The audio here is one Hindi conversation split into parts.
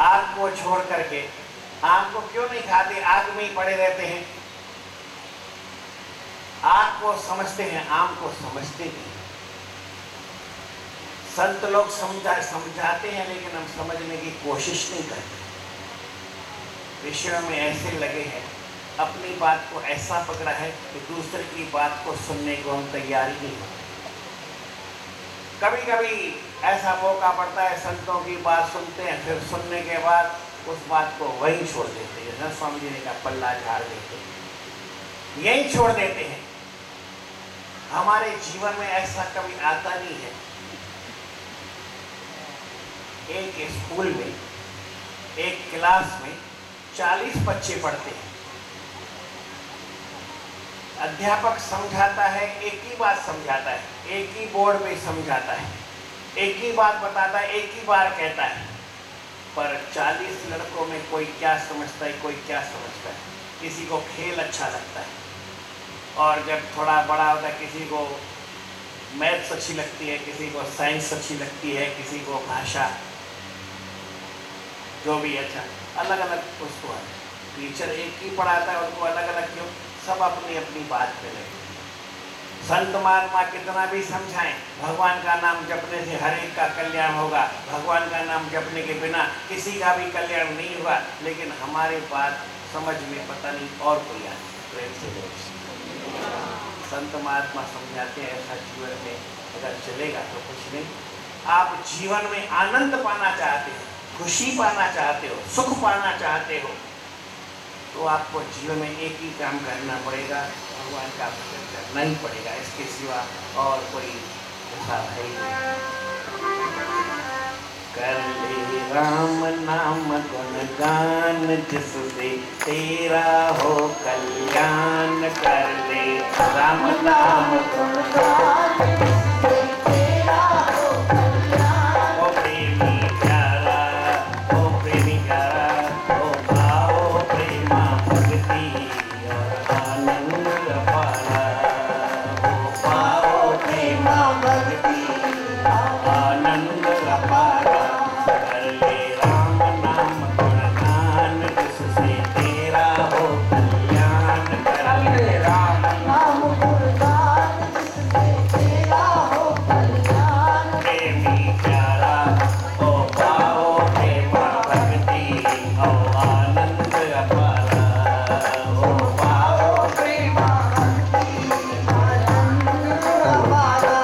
आग को छोड़ करके आग को क्यों नहीं खाते, आग में ही पड़े रहते हैं। आग को समझते हैं, आम को समझते नहीं। संत लोग समझाते हैं लेकिन हम समझने की कोशिश नहीं करते। विषयों में ऐसे लगे हैं, अपनी बात को ऐसा पकड़ा है कि दूसरे की बात को सुनने को हम तैयार ही नहीं होते। कभी कभी ऐसा मौका पड़ता है, संतों की बात सुनते हैं, फिर सुनने के बाद उस बात को वहीं छोड़ देते हैं। जैसे स्वामी जी ने कहा, पल्ला झाड़ देते हैं, यहीं छोड़ देते हैं। हमारे जीवन में ऐसा कभी आता नहीं है। एक स्कूल में, एक क्लास में 40 बच्चे पढ़ते हैं। अध्यापक समझाता है, एक ही बात समझाता है, एक ही बोर्ड में समझाता है, एक ही बात बताता है, एक ही बार कहता है, पर 40 लड़कों में कोई क्या समझता है, कोई क्या समझता है। किसी को खेल अच्छा लगता है, और जब थोड़ा बड़ा होता है किसी को मैथ्स अच्छी लगती है, किसी को साइंस अच्छी लगती है, किसी को भाषा, जो भी अच्छा, अलग अलग उसको है। टीचर एक ही पढ़ाता है, उनको अलग अलग क्यों? सब अपनी अपनी बात पे लगे। संत महात्मा कितना भी समझाएं, भगवान का नाम जपने से हर एक का कल्याण होगा, भगवान का नाम जपने के बिना किसी का भी कल्याण नहीं होगा। लेकिन हमारी बात समझ में पता नहीं और कोई आती है। प्रेम से संत महात्मा समझाते हैं, ऐसा जीवन में अगर चलेगा तो कुछ नहीं। आप जीवन में आनंद पाना चाहते हो, खुशी पाना चाहते हो, सुख पाना चाहते हो, तो आपको जीवन में एक ही काम करना पड़ेगा, भगवान का भजन करना ही पड़ेगा। इसके सिवा और कोई ऐसा है ही नहीं। कर ले राम नाम गुणगान, जिससे तेरा हो कल्याण। कर ले राम नाम गुणगान, जिससे तेरा हो कल्याण। ओ प्रेमी प्यारा, ओ प्रेमी प्यारा, ओ भाव प्रेमा भक्ति और आनंद अपारा। ओ भाव प्रेमा भक्ति आनंद अपारा। कर ले राम नाम गुणगान, जिससे तेरा हो कल्याण। कर ले राम नाम गुणगान, जिससे तेरा हो कल्याण। प्रेमी प्यारा, ओ पाओ प्रेमा भक्ति और आनंद अपारा। ओ पाओ प्रेमा भक्ति आनंद अपारा।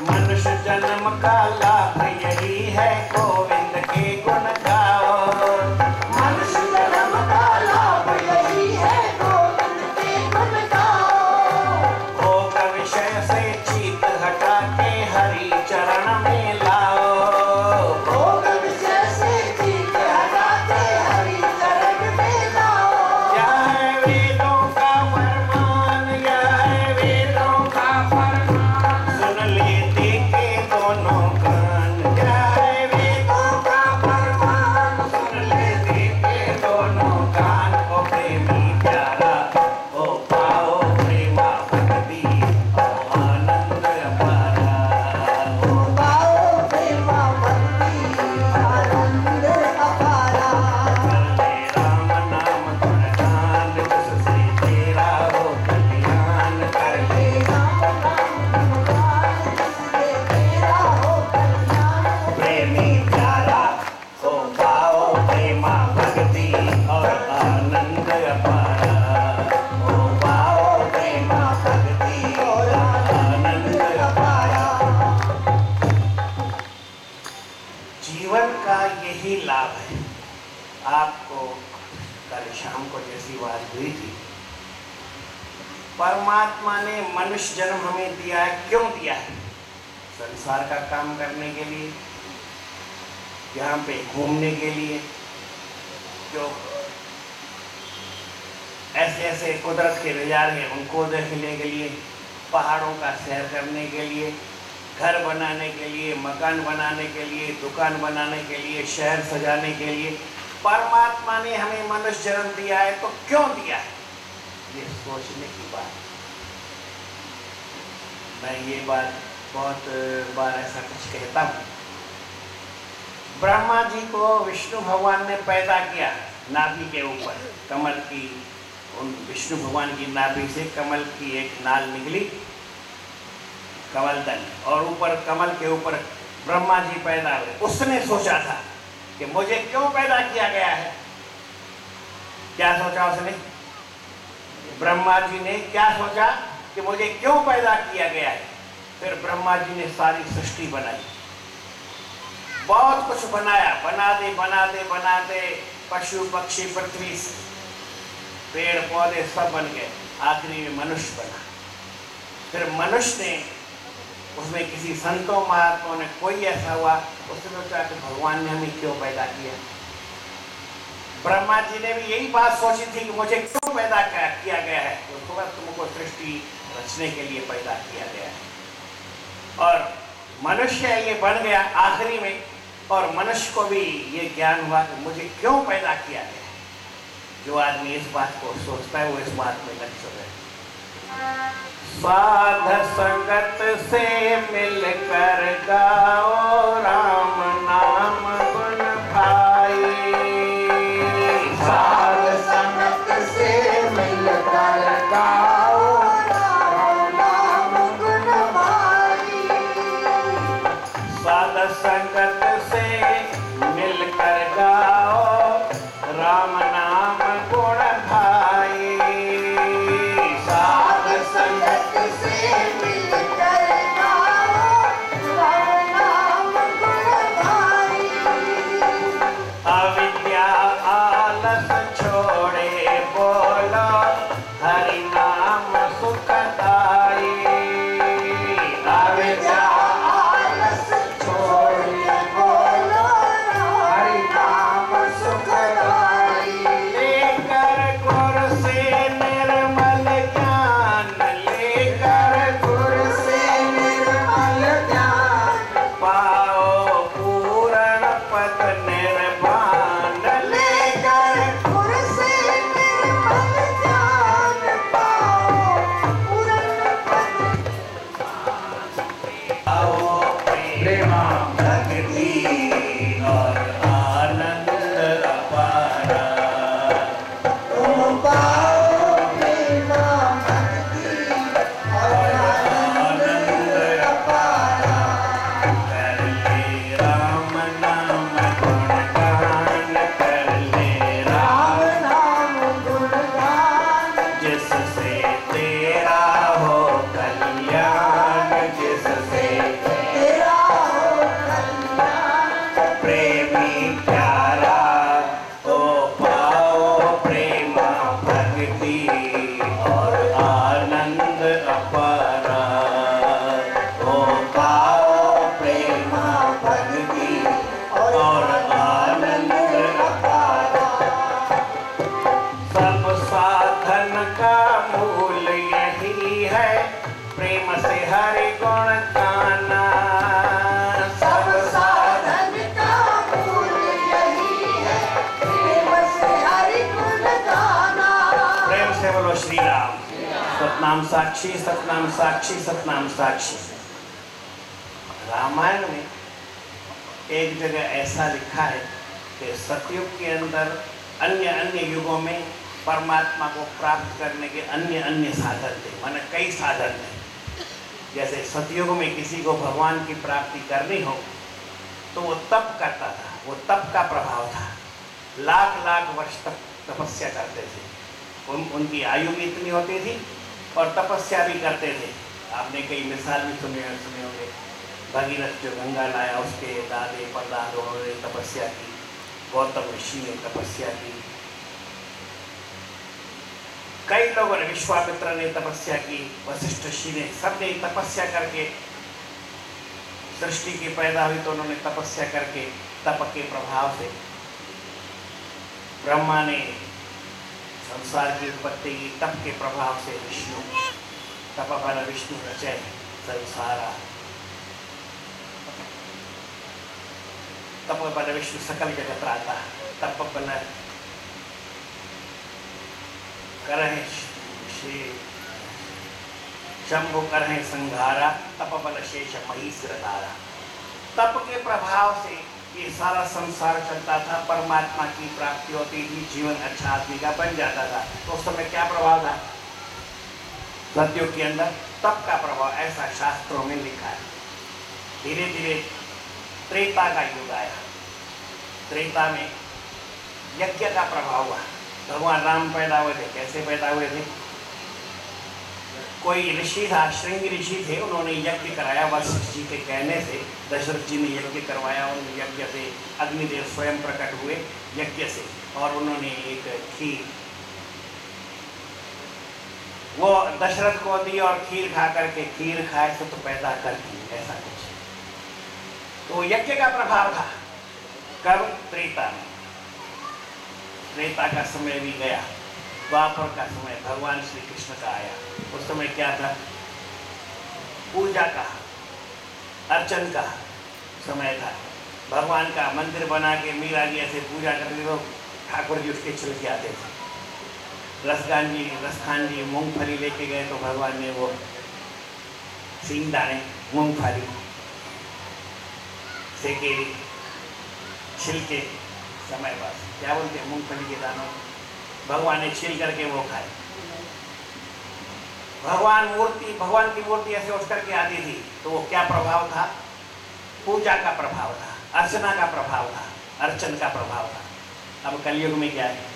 मनुष्य जन्म का लाभ यही है, गोविंद के गुण गाओ। मनुष्य जन्म का लाभ यही है, गोविंद के गुण गाओ। भोग विषय से चित हटा के हरि चरण में लाओ। भोग विषय से चित हटा के हरि चरण में लाओ। यह है वेदों का फरमान, यह है वेदों का फरमान। सुन लेते के दोनों कान, यह है वेदों का फरमान। सुन लेते के दोनों कान। ओ प्रेमी प्यारा, ओ पाओ प्रेमा भक्ति और आनंद अपारा। ओ पाओ प्रेमा भक्ति आनंद अपारा। कर ले राम नाम गुणगान, जिससे तेरा हो कल्याण। कर ले राम नाम गुणगान, जिससे तेरा हो कल्याण। प्रेमी प्यारा, ओ पाओ प्रेमा भक्ति और आनंद अपारा। ओ पाओ प्रेमा भक्ति और आनंद अपारा। जीवन का यही लाभ है। आपको कल शाम को जैसी बात हुई थी, परमात्मा ने मनुष्य जन्म हमें दिया है। क्यों दिया है? संसार का काम करने के लिए, यहाँ पे घूमने के लिए, जो ऐसे ऐसे कुदरत के नज़ारे हैं उनको देखने के लिए, पहाड़ों का सैर करने के लिए, घर बनाने के लिए, मकान बनाने के लिए, दुकान बनाने के लिए, शहर सजाने के लिए परमात्मा ने हमें मनुष्य जन्म दिया है। तो क्यों दिया है? ये सोचने की बात। मैं ये बात बहुत बार ऐसा कुछ कहता हूँ। ब्रह्मा जी को विष्णु भगवान ने पैदा किया नाभि के ऊपर, कमल की, उन विष्णु भगवान की नाभि से कमल की एक नाल निकली, कमल दल, और ऊपर कमल के ऊपर ब्रह्मा जी पैदा हुए। उसने सोचा था कि मुझे क्यों पैदा किया गया है। क्या सोचा उसने? ब्रह्मा जी ने क्या सोचा कि मुझे क्यों पैदा किया गया है। फिर ब्रह्मा जी ने सारी सृष्टि बनाई, बहुत कुछ बनाया, बनाते पशु पक्षी पृथ्वी पेड़ पौधे सब बन गए, आखिरी में मनुष्य बना। फिर मनुष्य ने, उसमें किसी संतों महात्माओं ने, कोई ऐसा हुआ उसने सोचा कि भगवान ने हमें क्यों पैदा किया। ब्रह्मा जी ने भी यही बात सोची थी कि मुझे क्यों पैदा किया गया है। तो तुमको सृष्टि रचने के लिए पैदा किया गया है, और मनुष्य ये बन गया आखिरी में, और मनुष्य को भी ये ज्ञान हुआ कि मुझे क्यों पैदा किया गया है। जो आदमी इस बात को सोचता है वो इस बात में लग चुका है। साध संगत से मिलकर गाओ राम नाम गुण भाई। साध संगत से मिलकर गाओ राम नाम गुण भाई। साध संगत से मिलकर गाओ राम नाम गुण भाई। साध संगत से मिलकर गाओ राम नाम गुण भाई। अविद्या आलस छोड़े बोलो हरि नाम सुखदाई। अविद्या आलस छोड़िए बोलो हरि नाम सुखदाई। लेकर गुर से निर्मल ज्ञान, लेकर गुर से निर्मल ज्ञान पाओ पूर्ण पद निर्वाण। लेकर गुर से निर्मल ज्ञान पाओ पूर्ण पद। आओ प्रेम भक्ति और आनंद अपारा। तुम पाओ प्रेम भक्ति और आनंद अपारा। कर ले राम नाम गुणगान, कर ले राम राम नाम गुणगान जिससे तेरा हो कल्याण, जिससे तेरा हो कल्याण। प्रेमी प्यारा ओ पाओ प्रेम भक्ति और आनंद अपारा। ओ पाओ प्रेम भक्ति और आनंद अपारा। सब साधन का मूल यही है, प्रेम से हरि गुण गाना। सब साधन का मूल यही है, प्रेम से हरि गुण गाना। प्रेम से बोलो श्री राम। सतनाम साक्षी, सतनाम साक्षी, सतनाम साक्षी। रामायण में एक जगह ऐसा लिखा है कि सतयुग के अंदर अन्य अन्य युगों में परमात्मा को प्राप्त करने के अन्य अन्य साधन थे, माने कई साधन थे। जैसे सतयुग में किसी को भगवान की प्राप्ति करनी हो तो वो तप करता था, वो तप का प्रभाव था। लाख लाख वर्ष तक तपस्या करते थे, उनकी आयु भी इतनी होती थी और तपस्या भी करते थे। आपने कई मिसाल भी सुने होंगे, भगीरथ जो गंगा लाया उसके दादे परदादों ने तपस्या की, गौतम ऋषि ने तपस्या की, कई लोगों ने, विश्वामित्र ने तपस्या की, वशिष्ठ ऋषि ने, सबने तपस्या करके सृष्टि की पैदा हुई तो उन्होंने तपस्या करके तप के प्रभाव से ब्रह्मा ने संसार की उत्पत्ति की, तप के प्रभाव से विष्णु तप बल विष्णु रचे संसारा। तप बल विष्णु सकल जगत राता। तप बल करहे श्री शंभु करहे संघारा, तप बल शेष मही सिरधारा। तप के प्रभाव से ये सारा संसार चलता था, परमात्मा की प्राप्ति होती थी, जीवन अच्छा आदमी का बन जाता था। तो उस समय क्या प्रभाव था सतयुग के अंदर? तप का प्रभाव, ऐसा शास्त्रों में लिखा है। धीरे धीरे त्रेता का युग आया। त्रेता में यज्ञ का प्रभाव हुआ। भगवान राम पैदा हुए थे। कैसे पैदा हुए थे? कोई ऋषि था, श्रृंग ऋषि थे, उन्होंने यज्ञ कराया वशिष्ठ जी के कहने से। दशरथ जी ने यज्ञ करवाया, उन यज्ञ से अग्निदेव स्वयं प्रकट हुए यज्ञ से, और उन्होंने एक खीर वो दशरथ को दी, और खीर खा करके, खीर खाए तो पैदा करती, ऐसा कुछ। तो यज्ञ का प्रभाव था। कब? त्रेता में। त्रेता का समय भी गया, द्वापर का समय भगवान श्री कृष्ण का आया। उस समय क्या था? पूजा का, अर्चन का समय था। भगवान का मंदिर बना के मीरा जी ऐसे पूजा करते तो ठाकुर जी उसके छिलके आते थे। रसखान जी मूंगफली लेके गए तो भगवान ने वो सींगदाने, मूंगफली, सेकेरी, छिलके, समय बस क्या बोलते हैं, मूंगफली के दानों, भगवान ने छील करके वो खाए। भगवान की मूर्ति ऐसे उठ करके आती थी, तो वो क्या प्रभाव था? पूजा का प्रभाव था, अर्चना का प्रभाव था, अर्चन का प्रभाव था। अब कलयुग में क्या है?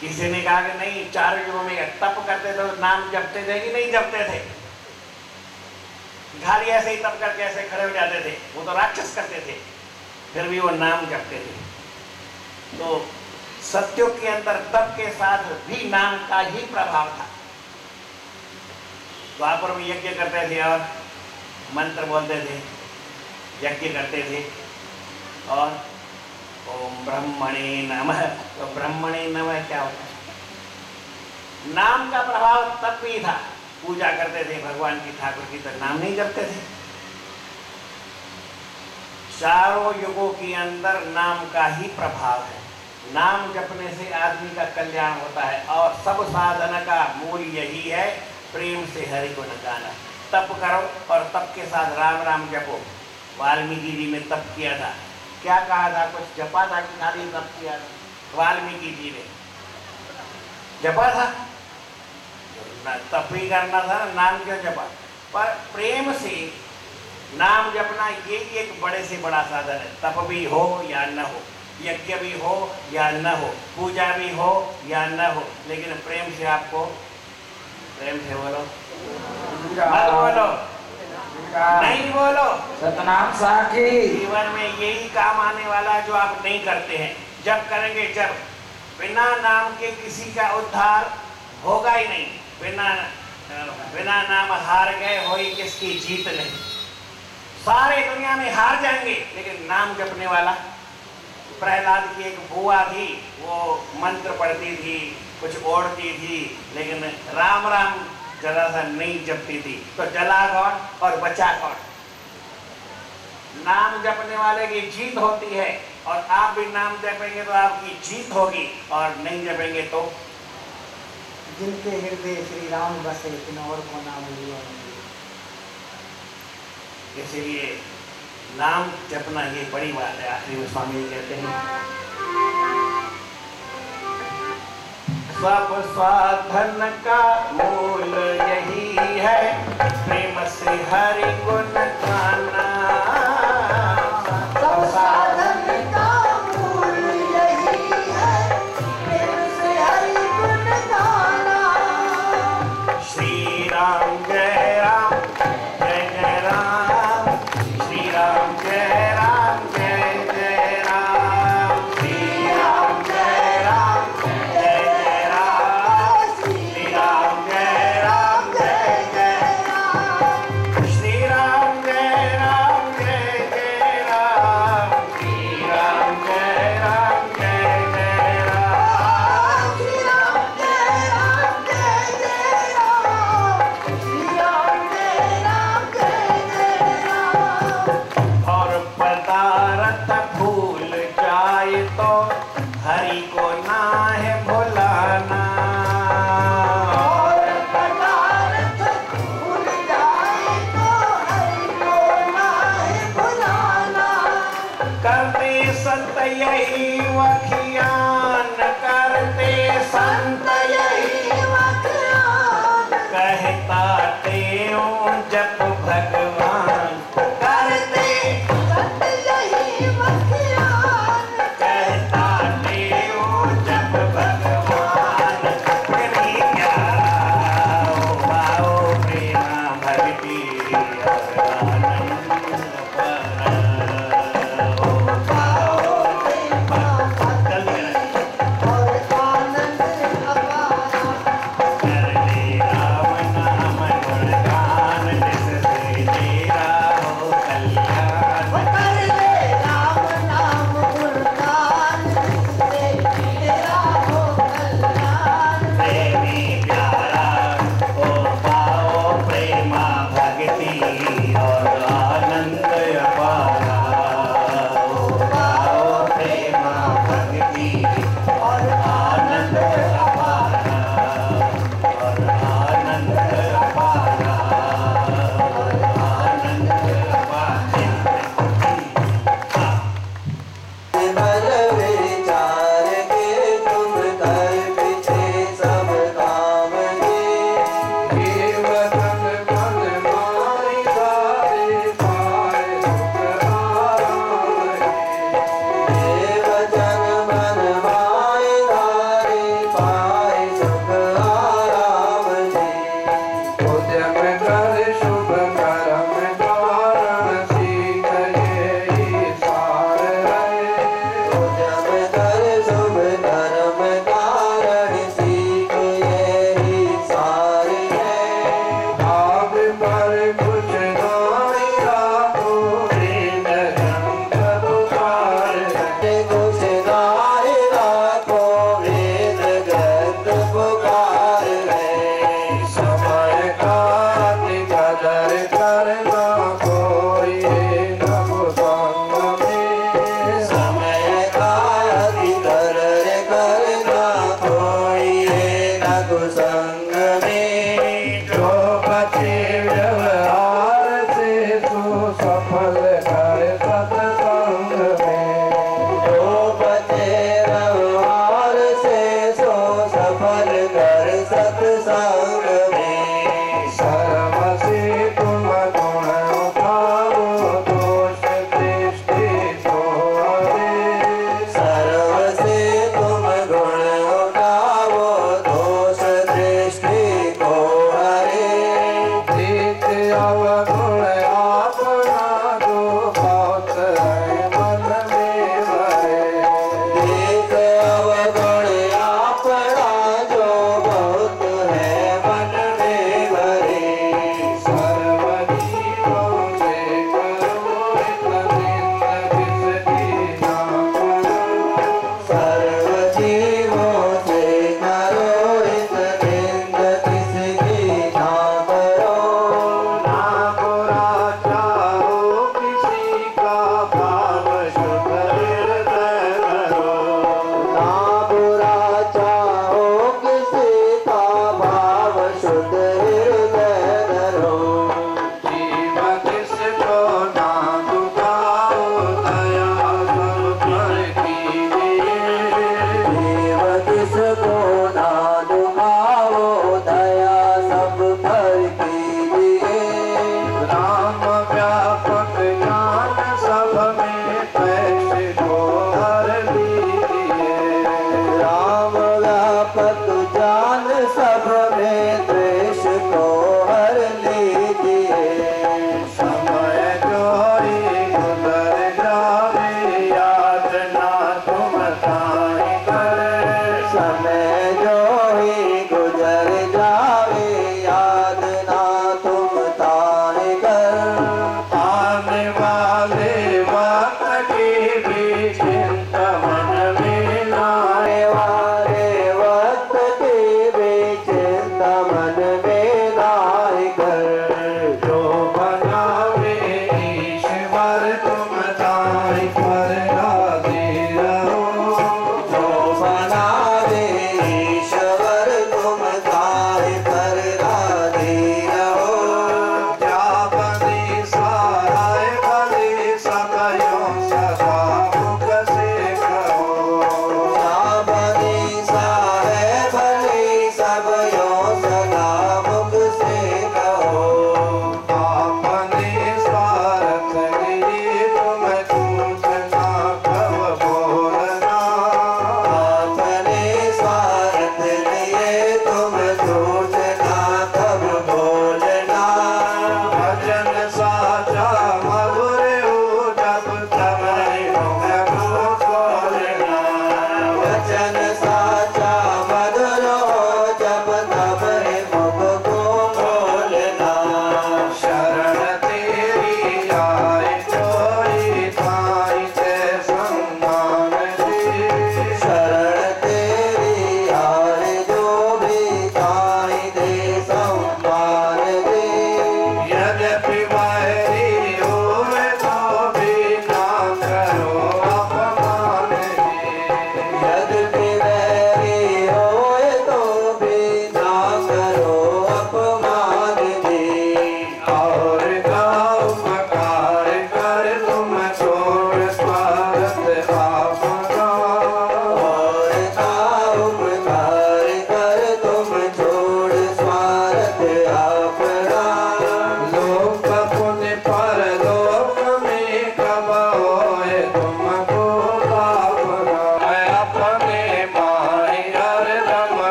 किसी ने कहा कि नहीं, 4 युगों में तप करते तो नाम जपते थे कि नहीं जपते थे? खाली ऐसे ही तप करके ऐसे खड़े हो जाते थे, वो तो राक्षस करते थे, फिर भी वो नाम जपते थे। तो सत्युग के अंदर तप के साथ भी नाम का ही प्रभाव था। द्वापर में यज्ञ करते थे और मंत्र बोलते थे, यज्ञ करते थे, और ओम ब्रह्मणे नमः। तो ब्रह्मणे नमः क्या होता है? नाम का प्रभाव तब भी था। पूजा करते थे भगवान की, ठाकुर की, तो नाम नहीं जपते थे। चारों युगों के अंदर नाम का ही प्रभाव है। नाम जपने से आदमी का कल्याण होता है, और सब साधन का मूल यही है, प्रेम से हरि को न गाना। तप करो और तप के साथ राम राम जपो। वाल्मीकि जी ने तप किया था, क्या कहा था? कुछ जपा था कि खाली तप किया था? वाल्मीकि जी ने जपा था, तप ही करना था, नाम क्यों जपा? पर प्रेम से नाम जपना ये एक बड़े से बड़ा साधन है। तप भी हो या न हो, यज्ञ भी हो या न हो, पूजा भी हो या न हो, लेकिन प्रेम से आपको, प्रेम से बोलो, मत बोलो, नहीं बोलो, सतनाम साखी। जीवन में यही काम आने वाला जो आप नहीं करते हैं। जब करेंगे, जब बिना नाम के किसी का उद्धार होगा ही नहीं। बिना नाम हार गए होई किसकी जीत नहीं। सारे दुनिया में हार जाएंगे, लेकिन नाम जपने वाला। प्रहलाद की एक बुआ थी, वो मंत्र पढ़ती थी, कुछ ओढ़ती थी, लेकिन राम राम जरा सा नहीं जपती थी, तो जला कौन और बचा कौन? नाम जपने वाले की जीत होती है, और आप भी नाम जपेंगे तो आपकी जीत होगी, और नहीं जपेंगे तो जिनके हृदय श्री राम बसे तिन और को नाम लियो। इसलिए नाम जपना ये बड़ी बात है। आखिरी में स्वामी कहते हैं, सब साधन का मूल यही है, प्रेम से हरि गुण गाना। सब साधन का मूल यही है, प्रेम से हरि गुण गाना। श्री राम जय राम, जय जय राम, श्री राम जय राम, जय जय राम, श्री राम जय राम, जय जय राम, श्री राम जय राम, जय जय राम, श्री राम जय राम, जय जय राम, श्री राम जय राम, जय जय राम, श्री राम जय राम, जय जय राम, श्री राम जय राम, जय जय राम। और करते संत यही वखिया